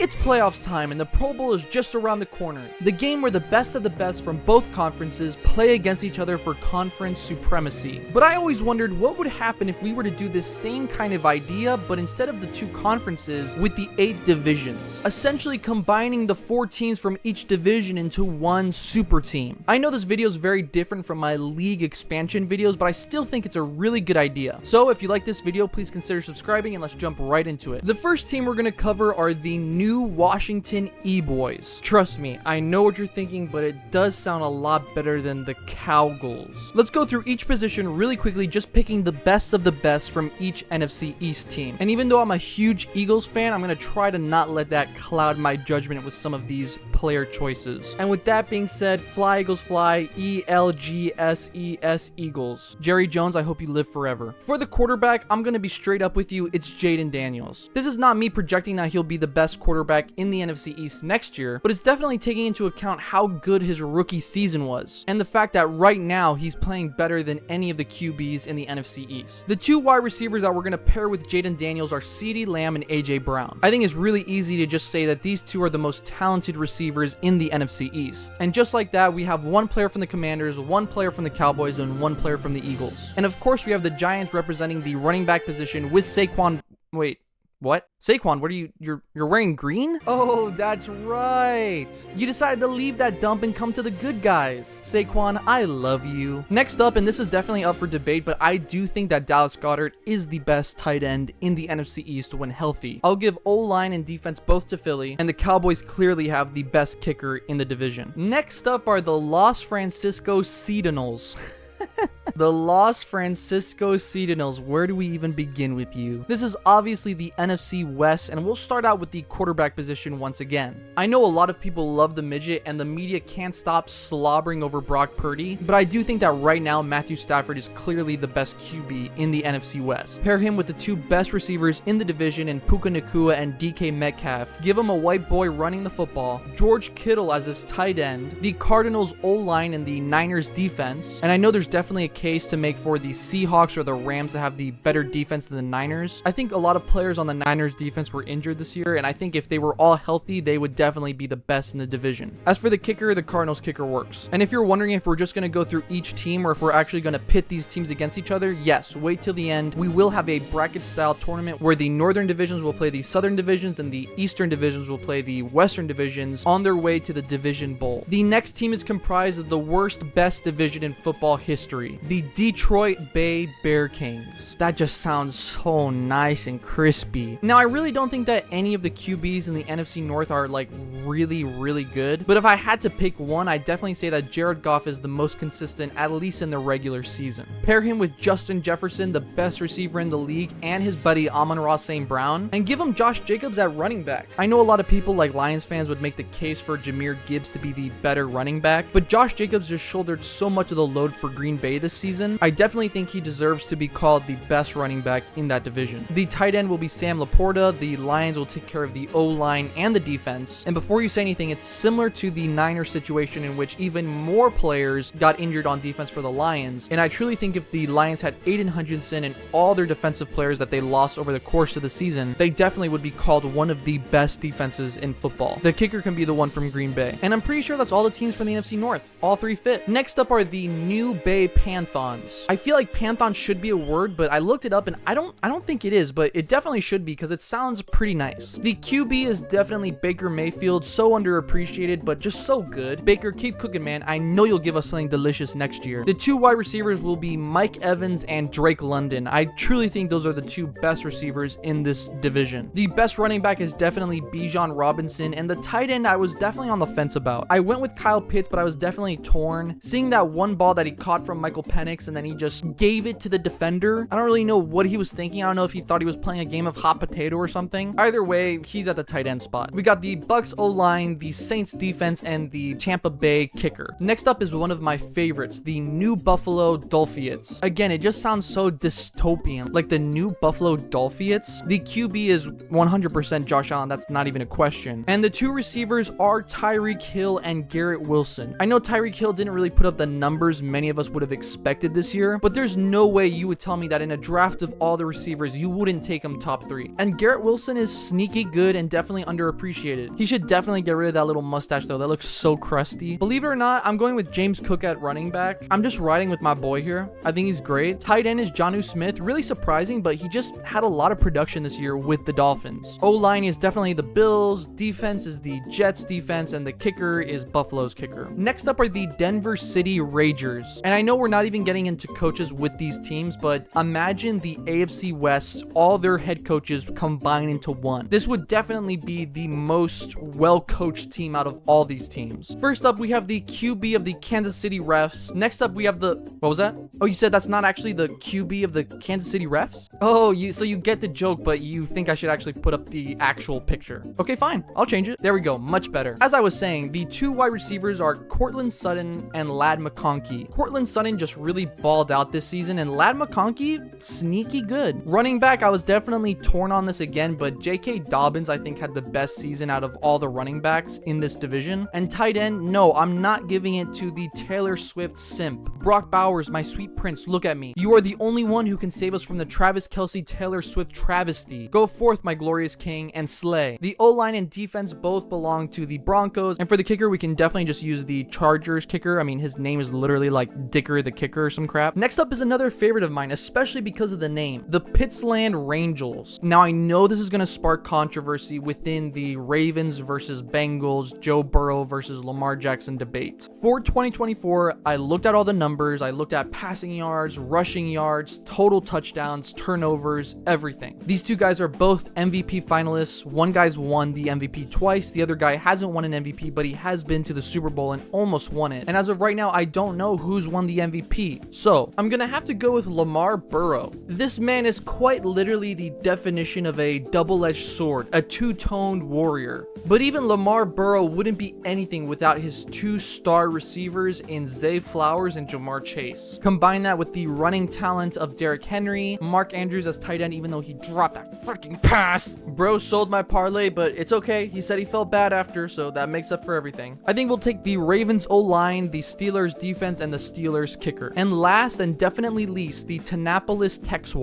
It's playoffs time and the Pro Bowl is just around the corner. The game where the best of the best from both conferences play against each other for conference supremacy. But I always wondered what would happen if we were to do this same kind of idea, but instead of the 2 conferences with the 8 divisions. Essentially combining the 4 teams from each division into one super team. I know this video is very different from my league expansion videos, but I still think it's a really good idea. So if you like this video, please consider subscribing and let's jump right into it. The first team we're going to cover are the new Washington E-Boys. Trust me, I know what you're thinking, but it does sound a lot better than the Cowgirls. Let's go through each position really quickly, just picking the best of the best from each NFC East team. And even though I'm a huge Eagles fan, I'm going to try to not let that cloud my judgment with some of these player choices. And with that being said, fly Eagles fly, ELGSES Eagles. Jerry Jones, I hope you live forever. For the quarterback, I'm going to be straight up with you, it's Jayden Daniels. This is not me projecting that he'll be the best quarterback in the NFC East next year, but it's definitely taking into account how good his rookie season was, and the fact that right now he's playing better than any of the QBs in the NFC East. The 2 wide receivers that we're going to pair with Jayden Daniels are CeeDee Lamb and AJ Brown. I think it's really easy to just say that these 2 are the most talented receivers in the NFC East. And just like that, we have 1 player from the Commanders, 1 player from the Cowboys, and 1 player from the Eagles. And of course, we have the Giants representing the running back position with Saquon. Wait. What? Saquon, what are you're wearing green? Oh, that's right. You decided to leave that dump and come to the good guys. Saquon, I love you. Next up, and this is definitely up for debate, but I do think that Dallas Goedert is the best tight end in the NFC East when healthy. I'll give O-line and defense both to Philly, and the Cowboys clearly have the best kicker in the division. Next up are the Los Francisco Cardinals. The Los Francisco Cardinals, where do we even begin with you? This is obviously the NFC West, and we'll start out with the quarterback position once again. I know a lot of people love the midget, and the media can't stop slobbering over Brock Purdy, but I do think that right now Matthew Stafford is clearly the best QB in the NFC West. Pair him with the 2 best receivers in the division in Puka Nacua and DK Metcalf. Give him a white boy running the football, George Kittle as his tight end, the Cardinals O-line and the Niners defense, and I know there's definitely a case to make for the Seahawks or the Rams to have the better defense than the Niners. I think a lot of players on the Niners defense were injured this year, and I think if they were all healthy, they would definitely be the best in the division. As for the kicker, the Cardinals kicker works. And if you're wondering if we're just going to go through each team or if we're actually going to pit these teams against each other, yes, wait till the end. We will have a bracket style tournament where the northern divisions will play the southern divisions and the eastern divisions will play the western divisions on their way to the division bowl. The next team is comprised of the worst best division in football history, the Detroit Bay Bear Kings. That just sounds so nice and crispy. Now, I really don't think that any of the QBs in the NFC North are like really good, but if I had to pick one, I'd definitely say that Jared Goff is the most consistent, at least in the regular season. Pair him with Justin Jefferson, the best receiver in the league, and his buddy Amon-Ra St. Brown, and give him Josh Jacobs at running back. I know a lot of people like Lions fans would make the case for Jahmyr Gibbs to be the better running back, but Josh Jacobs just shouldered so much of the load for Green Bay this season. I definitely think he deserves to be called the best running back in that division. The tight end will be Sam Laporta. The Lions will take care of the O-line and the defense. And before you say anything, it's similar to the Niners situation in which even more players got injured on defense for the Lions. And I truly think if the Lions had Aiden Hutchinson and all their defensive players that they lost over the course of the season, they definitely would be called one of the best defenses in football. The kicker can be the one from Green Bay. And I'm pretty sure that's all the teams from the NFC North. All 3 fit. Next up are the New Bay Panthons. I feel like Panthon should be a word, but I looked it up and I don't think it is, but it definitely should be because it sounds pretty nice. The QB is definitely Baker Mayfield, so underappreciated, but just so good. Baker, keep cooking, man. I know you'll give us something delicious next year. The 2 wide receivers will be Mike Evans and Drake London. I truly think those are the 2 best receivers in this division. The best running back is definitely Bijan Robinson, and the tight end I was definitely on the fence about. I went with Kyle Pitts, but I was definitely torn. Seeing that one ball that he caught from Michael Penix and then he just gave it to the defender, I don't really know what he was thinking. I don't know if he thought he was playing a game of hot potato or something. Either way, he's at the tight end spot. We got the Bucks O-line, the Saints defense, and the Tampa Bay kicker. Next up is one of my favorites, the New Buffalo Dolphins. Again, it just sounds so dystopian, like the New Buffalo Dolphins. The QB is 100% Josh Allen, that's not even a question. And the 2 receivers are Tyreek Hill and Garrett Wilson. I know Tyreek Hill didn't really put up the numbers many of us would have expected expected this year, but there's no way you would tell me that in a draft of all the receivers, you wouldn't take him top 3. And Garrett Wilson is sneaky good and definitely underappreciated. He should definitely get rid of that little mustache though. That looks so crusty. Believe it or not, I'm going with James Cook at running back. I'm just riding with my boy here. I think he's great. Tight end is Jonnu Smith. Really surprising, but he just had a lot of production this year with the Dolphins. O-line is definitely the Bills. Defense is the Jets defense, and the kicker is Buffalo's kicker. Next up are the Denver City Ragers. And I know we're not even getting into coaches with these teams, but imagine the AFC West, all their head coaches combined into one. This would definitely be the most well-coached team out of all these teams. First up, we have the QB of the Kansas City Refs. Next up, we have the... What was that? Oh, you said that's not actually the QB of the Kansas City Refs? Oh, so you get the joke, but you think I should actually put up the actual picture. Okay, fine. I'll change it. There we go. Much better. As I was saying, the two wide receivers are Courtland Sutton and Ladd McConkey. Courtland Sutton just really balled out this season, and Ladd McConkey, sneaky good. Running back, I was definitely torn on this again, but J.K. Dobbins, I think, had the best season out of all the running backs in this division. And tight end, no, I'm not giving it to the Taylor Swift simp. Brock Bowers, my sweet prince, look at me. You are the only one who can save us from the Travis Kelce Taylor Swift travesty. Go forth, my glorious king, and slay. The O-line and defense both belong to the Broncos, and for the kicker, we can definitely just use the Chargers kicker. I mean, his name is literally like Dicker the Kicker or some crap. Next up is another favorite of mine, especially because of the name, the Pittsland Rangels. Now, I know this is going to spark controversy within the Ravens versus Bengals, Joe Burrow versus Lamar Jackson debate. For 2024, I looked at all the numbers. I looked at passing yards, rushing yards, total touchdowns, turnovers, everything. These two guys are both MVP finalists. One guy's won the MVP twice. The other guy hasn't won an MVP, but he has been to the Super Bowl and almost won it. And as of right now, I don't know who's won the MVP. So I'm going to have to go with Lamar Burrow. This man is quite literally the definition of a double-edged sword, a two-toned warrior. But even Lamar Burrow wouldn't be anything without his two-star receivers in Zay Flowers and Jamar Chase. Combine that with the running talent of Derrick Henry, Mark Andrews as tight end, even though he dropped that freaking pass. Bro sold my parlay, but it's okay. He said he felt bad after, so that makes up for everything. I think we'll take the Ravens O-line, the Steelers defense, and the Steelers kicker. And last and definitely least, the Tannapolis Texans,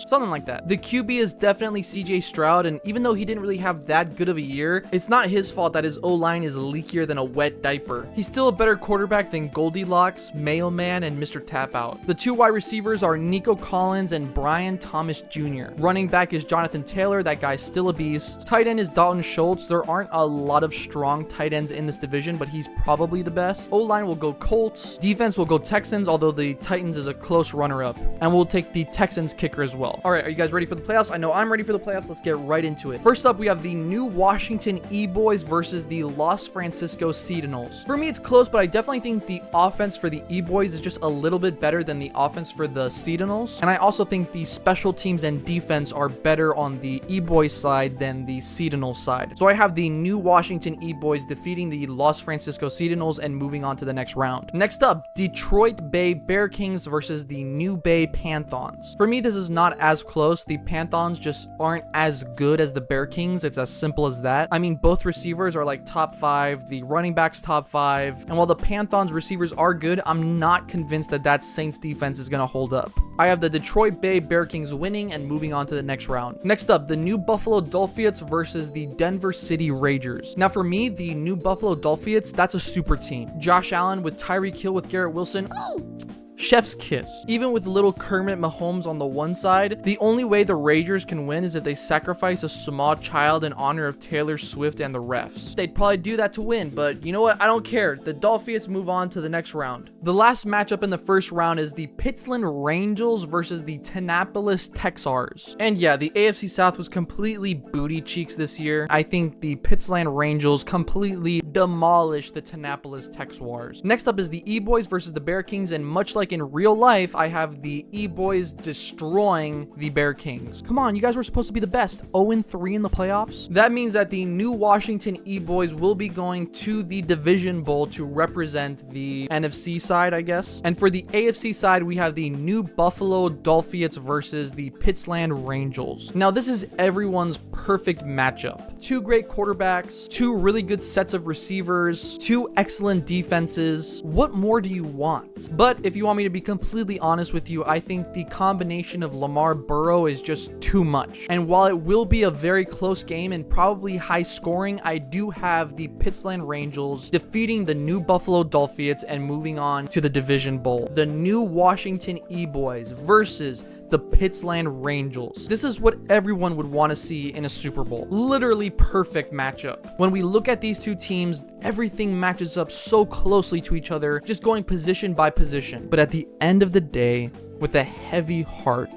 something like that. The QB is definitely CJ Stroud, and even though he didn't really have that good of a year, it's not his fault that his O-line is leakier than a wet diaper. He's still a better quarterback than Goldilocks, Mailman, and Mr. Tap Out. The two wide receivers are Nico Collins and Brian Thomas Jr. Running back is Jonathan Taylor. That guy's still a beast. Tight end is Dalton Schultz. There aren't a lot of strong tight ends in this division, but he's probably the best. O-line will go Colts. Defense will go Texans, although the Titans is a close runner-up. And we'll take the Texans kicker as well. All right, are you guys ready for the playoffs? I know I'm ready for the playoffs. Let's get right into it. First up, we have the New Washington E-Boys versus the Los Francisco Cardinals. For me, it's close, but I definitely think the offense for the E-Boys is just a little bit better than the offense for the Cardinals. And I also think the special teams and defense are better on the E-Boys side than the Cardinals side. So I have the New Washington E-Boys defeating the Los Francisco Cardinals and moving on to the next round. Next up, Detroit Bay Bear Kings versus the New Bay Panthers. For me, this is not as close. The Panthers just aren't as good as the Bear Kings. It's as simple as that. I mean, both receivers are like top 5, the running backs top 5. And while the Panthers receivers are good, I'm not convinced that that Saints defense is going to hold up. I have the Detroit Bay Bear Kings winning and moving on to the next round. Next up, the New Buffalo Dolphins versus the Denver City Ragers. Now for me, the New Buffalo Dolphins, that's a super team. Josh Allen with Tyreek Hill with Garrett Wilson. Oh! Chef's kiss. Even with little Kermit Mahomes on the one side, the only way the Ragers can win is if they sacrifice a small child in honor of Taylor Swift and the refs. They'd probably do that to win, but you know what? I don't care. The Dolphins move on to the next round. The last matchup in the first round is the Pittsland Rangels versus the Tannapolis Texans. And yeah, the AFC South was completely booty cheeks this year. I think the Pittsland Rangels completely demolished the Tannapolis Texans. Next up is the E-Boys versus the Bear Kings, and much like in real life, I have the E-Boys destroying the Bear Kings. Come on, you guys were supposed to be the best. 0-3 in the playoffs? That means that the New Washington E-Boys will be going to the Division Bowl to represent the NFC side, I guess. And for the AFC side, we have the New Buffalo Dolphins versus the Pittsland Rangels. Now, this is everyone's perfect matchup. Two great quarterbacks, two really good sets of receivers, receivers, 2 excellent defenses. What more do you want? But if you want me to be completely honest with you, I think the combination of Lamar Burrow is just too much. And while it will be a very close game and probably high scoring, I do have the Pittsland Rangers defeating the new Buffalo Dolphins and moving on to the Division Bowl. The new Washington E-Boys versus the Pittsland Rangers. This is what everyone would want to see in a Super Bowl. Literally perfect matchup. When we look at these two teams, everything matches up so closely to each other, just going position by position. But at the end of the day, with a heavy heart,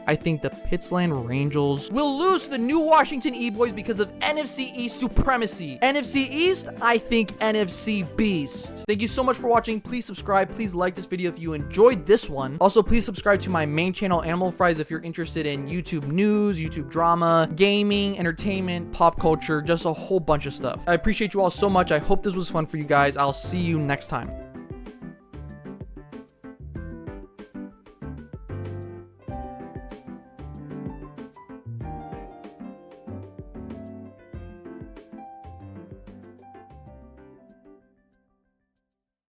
I think the Pittsland Rangers will lose to the new Washington E-Boys because of NFC East supremacy. NFC East, I think NFC Beast. Thank you so much for watching. Please subscribe. Please like this video if you enjoyed this one. Also, please subscribe to my main channel, Animal Fries, if you're interested in YouTube news, YouTube drama, gaming, entertainment, pop culture, just a whole bunch of stuff. I appreciate you all so much. I hope this was fun for you guys. I'll see you next time.